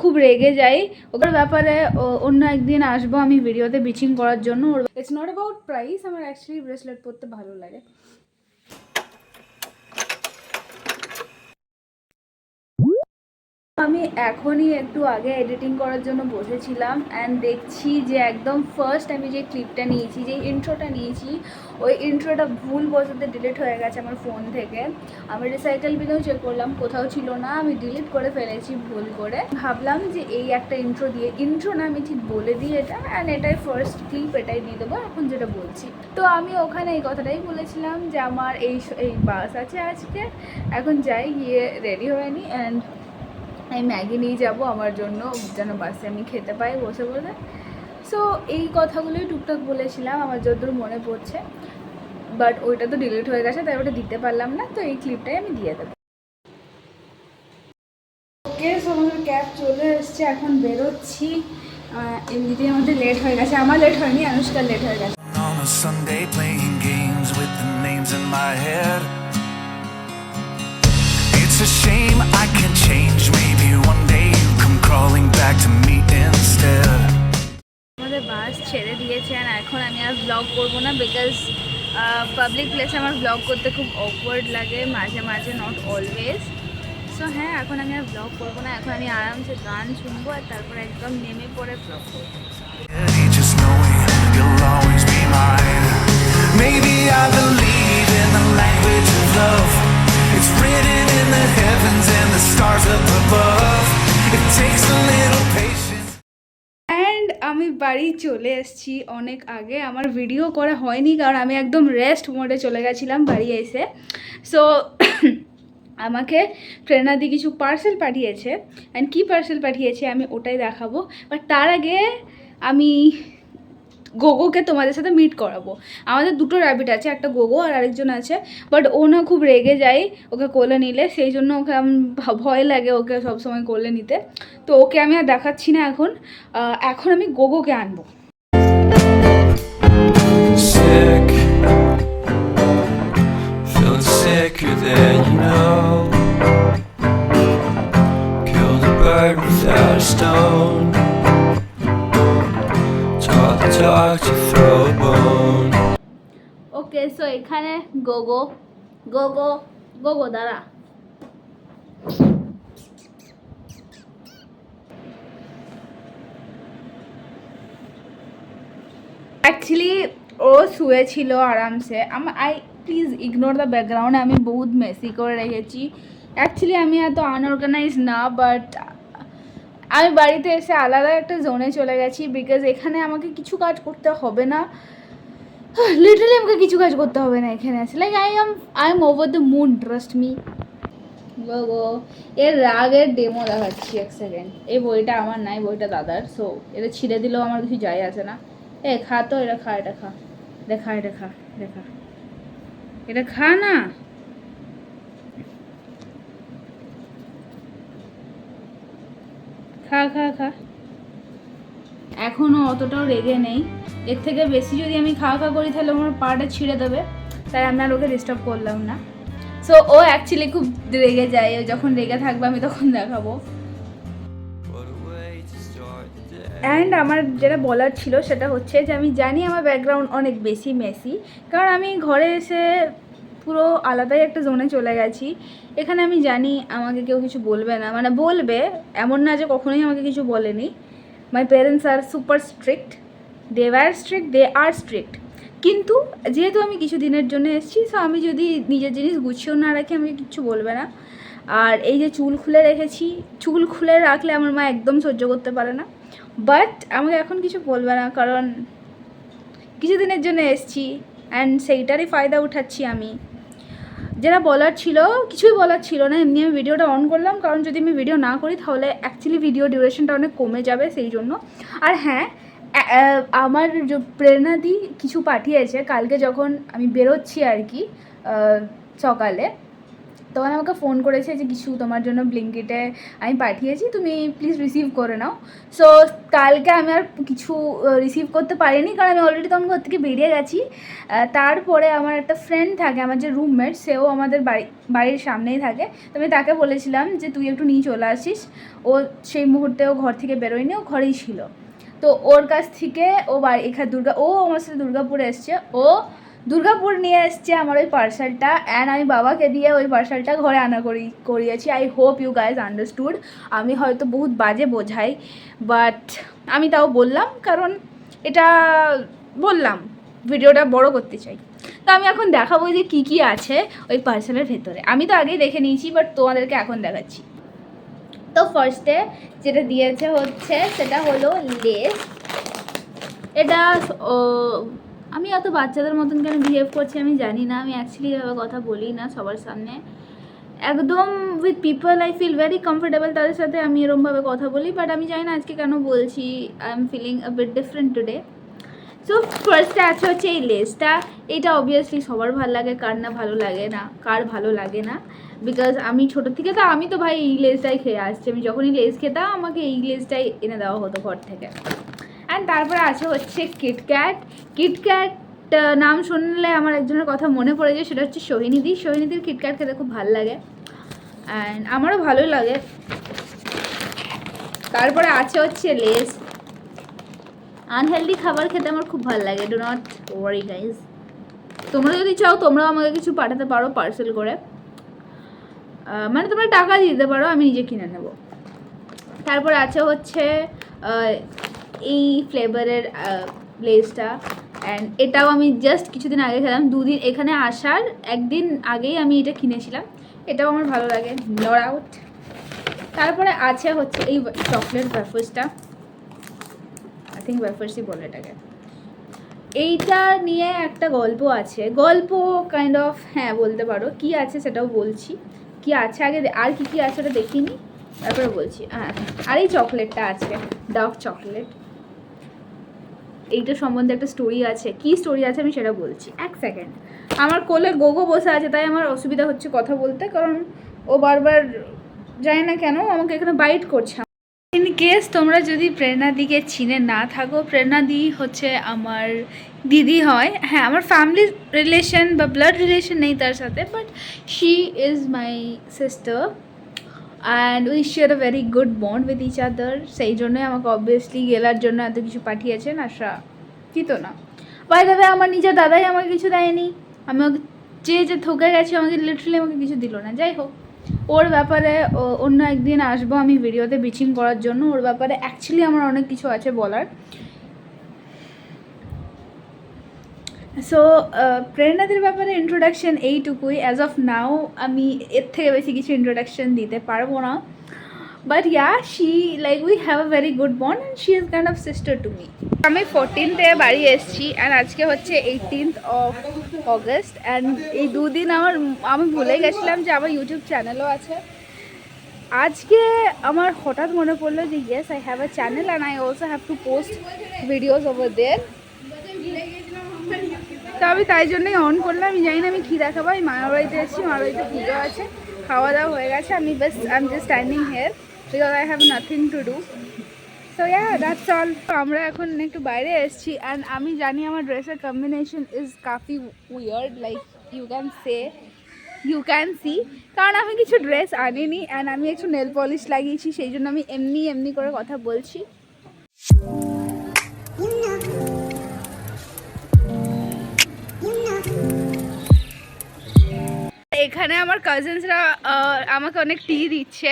খুব রেগে যায়। ওর ব্যাপারে অন্য একদিন আসবো আমি ভিডিওতে বিচিং করার জন্য। ইটস নট অ্যাবাউট প্রাইস, আমার অ্যাকচুয়ালি ব্রেসলেট পরতে ভালো লাগে। আমি এখনই একটু আগে এডিটিং করার জন্য বসেছিলাম অ্যান্ড দেখছি যে একদম ফার্স্ট আমি যে ক্লিপটা নিয়েছি, যে ইন্ট্রোটা নিয়েছি, ওই ইন্ট্রোটা ভুলবশত ডিলিট হয়ে গেছে আমার ফোন থেকে। আমি রিসাইকেল বিনেও চেক করলাম, কোথাও ছিল না, আমি ডিলিট করে ফেলেছি ভুল করে। ভাবলাম যে এই একটা ইন্ট্রো না আমি ঠিক বলে দিই এটা, অ্যান্ড এটাই ফার্স্ট ক্লিপ, এটাই দিয়ে দেবো এখন যেটা বলছি। তো আমি ওখানে এই কথাটাই বলেছিলাম যে আমার এই বাস আছে আজকে, এখন যাই, গিয়ে রেডি হয়ে নিই অ্যান্ড আমি ম্যাগি নিয়ে যাবো আমার জন্য, যেন বাসে আমি খেতে পাই বসে বসে। সো এই কথাগুলোই টুকটাক বলেছিলাম আমার যতদূর মনে পড়ছে, বাট ওইটা তো ডিলিট হয়ে গেছে তাই ওটা দিতে পারলাম না, তো এই ক্লিপটাই আমি দিয়ে দেবো। ওকে, সো আমাদের ক্যাব চলে এসছে, এখন বেরোচ্ছি। এমনিতেই আমাদের লেট হয়ে গেছে, আমার লেট হয়নি, আনুষ্কার লেট হয়ে গেছে। On a Sunday playing games with the names in my head. It's a shame I can't change. Maybe one day you come crawling back to me instead. আমাদের বাস ছেড়ে দিয়েছে আর এখন আমি আর ব্লগ করবো না, বিকজ পাবলিক প্লেসে আমার ব্লগ করতে খুব অকওয়ার্ড লাগে মাঝে মাঝে, নট অলওয়েজ। সো হ্যাঁ, এখন আমি আর ব্লগ করবো না, এখন আমি আরামসে গান শুনবো আর তারপর একদম নেমে পড়ে ব্লগ করবো। Just knowing you'll always be mine. Maybe I believe in the language of love. It's written in the heavens and the stars up above. It takes a little patience. And আমি বাড়ি চলে এসেছি অনেক আগে, আমার video করা হয়নি কারণ আমি একদম রেস্ট মোডে চলে গেছিলাম বাড়ি এসে। সো আমাকে প্রেরণাদি কিছু পার্সেল পাঠিয়েছে, অ্যান্ড কী পার্সেল পাঠিয়েছে আমি ওটাই দেখাবো। বাট তার আগে আমি গোগোকে তোমাদের সাথে মিট করাবো। আমাদের দুটো র্যাবিট আছে, একটা গোগো আর আরেকজন আছে, বাট ও না খুব রেগে যায় ওকে কোলে নিলে, সেই জন্য ওকে ভয় লাগে ওকে সবসময় কোলে নিতে। তো ওকে আমি আর দেখাচ্ছি না এখন, এখন আমি গোগোকে আনবো। Sick, feeling sicker than you know. Killed a bird without a stone. Talk to throw a bone. Okay, so এখানে গোগো গোগো গোগো দাঁড়া। অ্যাকচুয়ালি ও শুয়েছিল আরামসে। প্লিজ ইগনোর দ্য ব্যাকগ্রাউন্ড, আমি বহুত মেসি করে রেখেছি। অ্যাকচুয়ালি আমি এত আনঅর্গানাইজ না, বাট আমি বাড়িতে এসে আলাদা একটা জোনে চলে গেছি, বিকজ এখানে আমাকে কিছু কাজ করতে হবে না, লিটারালি আমাকে কিছু কাজ করতে হবে না এখানে আছে। Like I am over the moon, trust me. গো এর রাগের ডেমো দেখাচ্ছি, এক সেকেন্ড। এই বইটা আমার নাই, বইটা দাদার, সো এটা ছিঁড়ে দিলেও আমার কিছু যায় আসে না। খা তো, এটা খা, এটা খা, এটা খা, এটা খা, এটা খা, এটা খা না। খা খা খা। এখনও অতটাও রেগে নেই, এর থেকে বেশি যদি আমি খাওয়া খাওয়া করি তাহলে আমার পাটা ছিঁড়ে দেবে, তাই আমি আর ওকে ডিস্টার্ব করলাম না। সো ও অ্যাকচুয়ালি খুব রেগে যায়, যখন রেগে থাকবে আমি তখন দেখাবো। অ্যান্ড আমার যেটা বলার ছিল সেটা হচ্ছে যে আমি জানি আমার ব্যাকগ্রাউন্ড অনেক বেশি মেসি, কারণ আমি ঘরে এসে পুরো আলাদাই একটা জোনে চলে গেছি। এখানে আমি জানি আমাকে কেউ কিছু বলবে না, মানে বলবে এমন না যে কখনোই আমাকে কিছু বলেনি। My parents are super strict, they are strict, কিন্তু যেহেতু আমি কিছু দিনের জন্য এসেছি, সো আমি যদি নিজের জিনিস গুছিয়েও না রাখি আমাকে কিচ্ছু বলবে না। আর এই যে চুল খুলে রেখেছি, চুল খুলে রাখলে আমার মা একদম সহ্য করতে পারে না, বাট আমাকে এখন কিছু বলবে না কারণ কিছু দিনের জন্য এসেছি অ্যান্ড সেইটারই ফায়দা উঠাচ্ছি আমি। যেটা বলার ছিল, কিছুই বলার ছিল না, এমনি আমি ভিডিওটা অন করলাম, কারণ যদি আমি ভিডিও না করি তাহলে অ্যাকচুয়ালি ভিডিও ডিউরেশনটা অনেক কমে যাবে, সেই জন্য। আর হ্যাঁ, আমার যে প্রেরণাদি কিছু পাঠিয়েছে কালকে যখন আমি বেরোচ্ছি আর কি সকালে, তখন আমাকে ফোন করেছে যে কিছু তোমার জন্য ব্লিঙ্কিটে আমি পাঠিয়েছি, তুমি প্লিজ রিসিভ করে নাও। সো কালকে আমি আর কিছু রিসিভ করতে পারিনি, কারণ আমি অলরেডি তখন ঘর থেকে বেরিয়ে গেছি। তারপরে আমার একটা ফ্রেন্ড থাকে, আমার যে রুমমেট, সেও আমাদের বাড়ির সামনেই থাকে। তো আমি তাকে বলেছিলাম যে তুই একটু নিয়ে চলে আসিস। ও সেই মুহূর্তে ও ঘর থেকে বেরোয়নি, ও ঘরেই ছিল। তো ওর কাছ থেকে ও এখানে ও আমার সাথে দুর্গাপুরে এসছে, ও দুর্গাপুর নিয়ে এসছে আমার ওই পার্সেলটা, অ্যান্ড আমি বাবাকে দিয়ে ওই পার্সেলটা ঘরে আনা করিয়েছি। I hope you guys understood. আমি হয়তো বহুত বাজে বোঝাই, বাট আমি তাও বললাম, কারণ এটা বললাম ভিডিওটা বড় করতে চাই। তো আমি এখন দেখাবো যে কী কী আছে ওই পার্সেলের ভেতরে। আমি তো আগেই দেখে নিয়েছি, বাট তোমাদেরকে এখন দেখাচ্ছি। তো ফার্স্টে যেটা দিয়েছে হচ্ছে সেটা হলো লেস। এটা আমি অত বাচ্চাদের মতন কেন বিহেভ করছি আমি জানি না। আমি অ্যাকচুয়ালি এভাবে কথা বলি না সবার সামনে, একদম with people I feel very comfortable, তাদের সাথে আমি এরকমভাবে কথা বলি। বাট আমি জানি না আজকে কেন বলছি, I am feeling a bit different today. So ফার্স্টে আছে হচ্ছে এই লেসটা। এটা অবভিয়াসলি সবার ভালো লাগে, কার না ভালো লাগে না, কার ভালো লাগে না। বিকজ আমি ছোটো থেকে তো আমি তো ভাই এই লেসটাই খেয়ে আসছি। আমি যখনই লেস খেতাম আমাকে এই লেসটাই এনে দেওয়া হতো ঘর থেকে। অ্যান্ড তারপরে আছে হচ্ছে কিটক্যাট। কিটক্যাট নাম শুনলে আমার একজনের কথা মনে পড়ে যায়, সেটা হচ্ছে সোহিনীদি। সোহিনীদির কিটক্যাট খেতে খুব ভালো লাগে, অ্যান্ড আমারও ভালোই লাগে। তারপরে আছে হচ্ছে লেস। আনহেলদি খাবার খেতে আমার খুব ভালো লাগে, ডু নট ওয়ারি গাইজ। তোমরা যদি চাও তোমরাও আমাকে কিছু পাঠাতে পারো পার্সেল করে, মানে তোমরা টাকা দিতে পারো, আমি নিজে কিনে নেব। তারপর আছে হচ্ছে এই ফ্লেভারের লেসটা, অ্যান্ড এটাও আমি জাস্ট কিছুদিন আগে খেলাম, দুদিন এখানে আসার একদিন আগেই আমি এটা কিনেছিলাম। এটাও আমার ভালো লাগে, নো ডাউট। তারপরে আছে হচ্ছে এই চকলেট ওয়েফার্সটা, আই থিঙ্ক ওয়েফার্সই বলে এটাকে। এইটা নিয়ে একটা গল্প আছে, গল্প কাইন্ড অফ, হ্যাঁ বলতে পারো। কি আছে সেটাও বলছি, কি আছে আগে, আর কি কি আছে ওটা দেখিনি, তারপরে বলছি। হ্যাঁ, আর এই চকলেটটা আছে, ডার্ক চকলেট। এইটা সম্বন্ধে একটা স্টোরি আছে, কি স্টোরি আছে আমি সেটা বলছি। এক সেকেন্ড, আমার কোলে গোগো বসে আছে, তাই আমার অসুবিধা হচ্ছে কথা বলতে, কারণ ও বারবার যায় না কেন আমাকে এখানে বাইট করছে। ইন কেস তোমরা যদি প্রেরণাদিকে চিনে না থাকো, প্রেরণাদি হচ্ছে আমার দিদি হয়। হ্যাঁ, আমার ফ্যামিলি রিলেশন বা ব্লাড রিলেশন নেই তার সাথে, but she is my sister and we share a very good bond with each other. সেই জন্যই আমাকে অবভিয়াসলি গেলার জন্য এত কিছু পাঠিয়েছেন, আশা দিত না। বাই দ্য ওয়ে, আমার নিজের দাদাই আমাকে কিছু দেয়নি, আমি ওকে যে ঠকে গেছে, আমাকে লিটারালি আমাকে কিছু দিল না। যাই হোক, ওর ব্যাপারে অন্য একদিন আসবো আমি ভিডিওতে বিচিং করার জন্য। ওর ব্যাপারে অ্যাকচুয়ালি আমার অনেক কিছু আছে বলার। সো প্রেরণাদের ব্যাপারে ইন্ট্রোডাকশন এইটুকুই অ্যাজ অফ নাও। আমি এর থেকে বেশি কিছু ইন্ট্রোডাকশন দিতে পারবো না, but yeah, she like we have a very good bond and she is kind of sister to me. আমি 14th বাড়ি এসেছি, অ্যান্ড আজকে হচ্ছে 18th of August, অ্যান্ড এই দুদিন আমি ভুলে গেছিলাম যে আমার ইউটিউব চ্যানেলও আছে। আজকে আমার হঠাৎ মনে পড়লো যে yes, I have a channel and I also have to post videos over there. তো আমি তাই জন্যই অন করলাম। আমি জানি না আমি কী দেখাবো। আমি মামার বাড়িতে এসেছি, মামার বাড়িতে পুজো আছে, খাওয়া দাওয়া হয়ে গেছে। আমি just standing here because I have nothing to do. So yeah, that's all. আমরা এখন একটু বাইরে এসেছি, অ্যান্ড আমি জানি আমার ড্রেসের কম্বিনেশন ইজ কাফি weird, like you can see, কারণ আমি কিছু ড্রেস আনিনি, অ্যান্ড আমি একটু নেল পলিশ লাগিয়েছি, সেই জন্য আমি এমনি করে কথা বলছি। এখানে আমার কাজিনসরা আমাকে অনেক টি দিচ্ছে,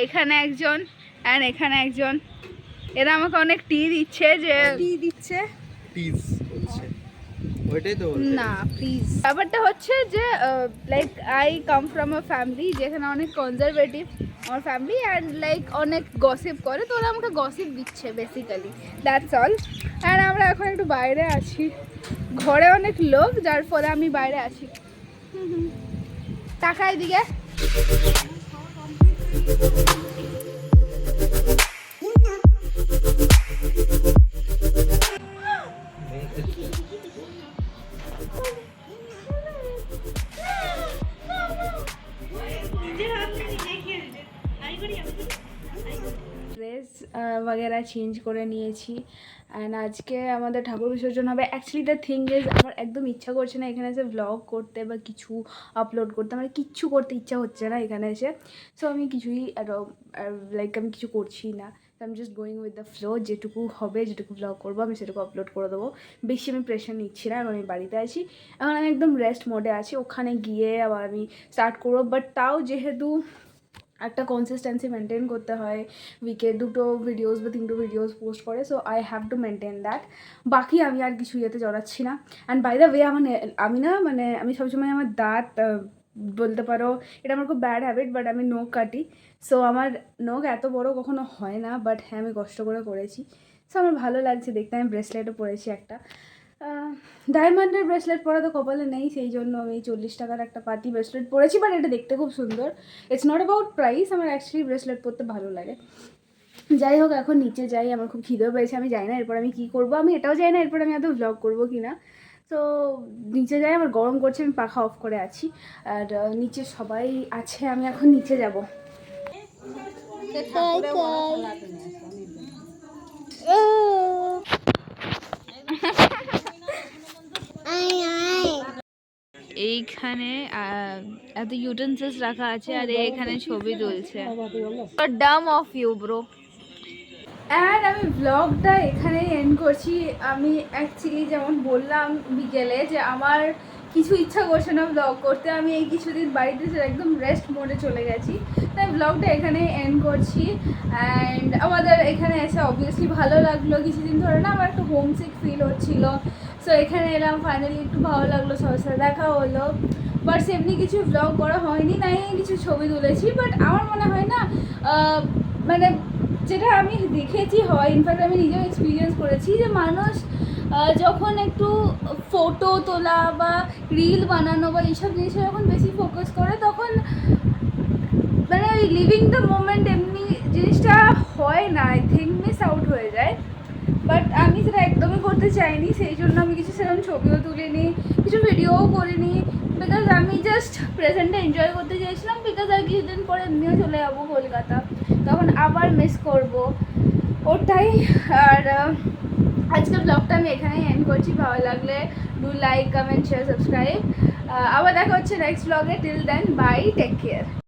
এখানে একজন অ্যান্ড এখানে একজন। এরা আমাকে অনেক টি দিচ্ছে, যে টি দিচ্ছে প্লিজ হচ্ছে ওইটাই তো না প্লিজ। ব্যাপারটা হচ্ছে যে like I come from a family যেখানে অনেক কনজারভেটিভ আমার ফ্যামিলি, অ্যান্ড লাইক অনেক গসিপ করে, তো ওরা আমাকে গসিপ দিচ্ছে বেসিক্যালি, দ্যাটস অল। অ্যান্ড আমরা এখন একটু বাইরে আছি, ঘরে অনেক লোক, যার ফলে আমি বাইরে আছি। টাকা এদিকে। वगैरह চেঞ্জ করে নিয়েছি। অ্যান্ড আজকে আমাদের ঠাকুর বিসর্জন হবে। অ্যাকচুয়ালি দ্য থিং ইজ আমার একদম ইচ্ছা করছে না এখানে এসে ব্লগ করতে বা কিছু আপলোড করতে, আমার কিচ্ছু করতে ইচ্ছা হচ্ছে না এখানে এসে। সো আমি কিছুই লাইক আমি কিছু করছি না। I am just going with the flow, যেটুকু হবে যেটুকু ব্লগ করবো আমি সেটুকু আপলোড করে দেবো। বেশি আমি প্রেশার নিচ্ছি না, এখন আমি বাড়িতে আছি, এখন আমি একদম রেস্ট মোডে আছি। ওখানে গিয়ে আবার আমি স্টার্ট করবো, বাট তাও যেহেতু একটা কনসিস্টেন্সি মেনটেন করতে হয়, উইকে 2টো ভিডিওস বা 3টো ভিডিওস পোস্ট করে, so I have to maintain that. বাকি আমি আর কিছু ইয়েতে জড়াচ্ছি না। অ্যান্ড বাই দ্য ওয়ে আমি না মানে আমি সবসময় আমার দাঁত বলতে পারো এটা আমার খুব ব্যাড হ্যাবিট, বাট আমি নখ কাটি। সো আমার নখ এত বড় কখনো হয় না, বাট হ্যাঁ আমি কষ্ট করে করেছি। সো আমার ভালো লাগছে দেখতে। আমি ব্রেসলেটও পরেছি একটা, ডায়মন্ডের ব্রেসলেট পরা তো কপালে নেই, সেই জন্য আমি 40 টাকার একটা পাতি ব্রেসলেট পরেছি, বাট এটা দেখতে খুব সুন্দর। ইটস নট অ্যাবাউট প্রাইস, আমার অ্যাকচুয়ালি ব্রেসলেট পরতে ভালো লাগে। যাই হোক, এখন নিচে যাই, আমার খুব খিদেও পেয়েছে। আমি জানি না এরপর আমি কী করবো, আমি এটাও জানি না এরপর আমি এত ব্লগ করবো কি না। তো নিচে যাই, আমার গরম করছে, আমি পাখা অফ করে আছি। আর নিচে সবাই আছে, আমি এখন নিচে যাব। এইখানে এত ইউটেন্সিলস রাখা আছে আর এখানে ছবি তুলছে। Dam of you bro. And আমি ব্লগটা এখানেই এন্ড করছি। আমি অ্যাকচুয়ালি যেমন বললাম বিকেলে যে আমার কিছু ইচ্ছা করছে না ব্লগ করতে, আমি এই কিছুদিন বাড়িতে একদম রেস্ট মোডে চলে গেছি, তাই ব্লগটা এখানেই এন্ড করছি। অ্যান্ড আমাদের এখানে এসে অবভিয়াসলি ভালো লাগলো। কিছুদিন ধরে না আমার একটু হোমসিক ফিল হচ্ছিলো, সো এখানে এলাম, ফাইনালি একটু ভালো লাগলো, সবার সাথে দেখা হলো। বাট এমনি কিছু ব্লগ করা হয়নি, নাই কিছু ছবি তুলেছি। বাট আমার মনে হয় না মানে যেটা আমি দেখেছি হয়, ইনফ্যাক্ট আমি নিজেও এক্সপিরিয়েন্স করেছি, যে মানুষ যখন একটু ফটো তোলা বা রিল বানানো বা এইসব জিনিসে যখন বেশি ফোকাস করে, তখন মানে ওই লিভিং দ্য মোমেন্ট এমনি জিনিসটা হয় না, আই থিঙ্ক মিস আউট হয়ে যায়। বাট আমি সেটা একদমই করতে চাইনি, সেই জন্য আমি কিছু সেরকম ছবিও তুলিনি, কিছু ভিডিওও করিনি, বিকজ আমি জাস্ট প্রেজেন্টে এনজয় করতে চাইছিলাম। বিকজ আর কিছুদিন পরে এমনিও চলে যাবো কলকাতা, তখন আবার মিস করবো ওটাই। আর আজকের ব্লগটা আমি এখানেই এন্ড করছি। ভালো লাগলে do like, comment, share, subscribe. আবার দেখা হচ্ছে নেক্সট ব্লগে। Till then bye, take care.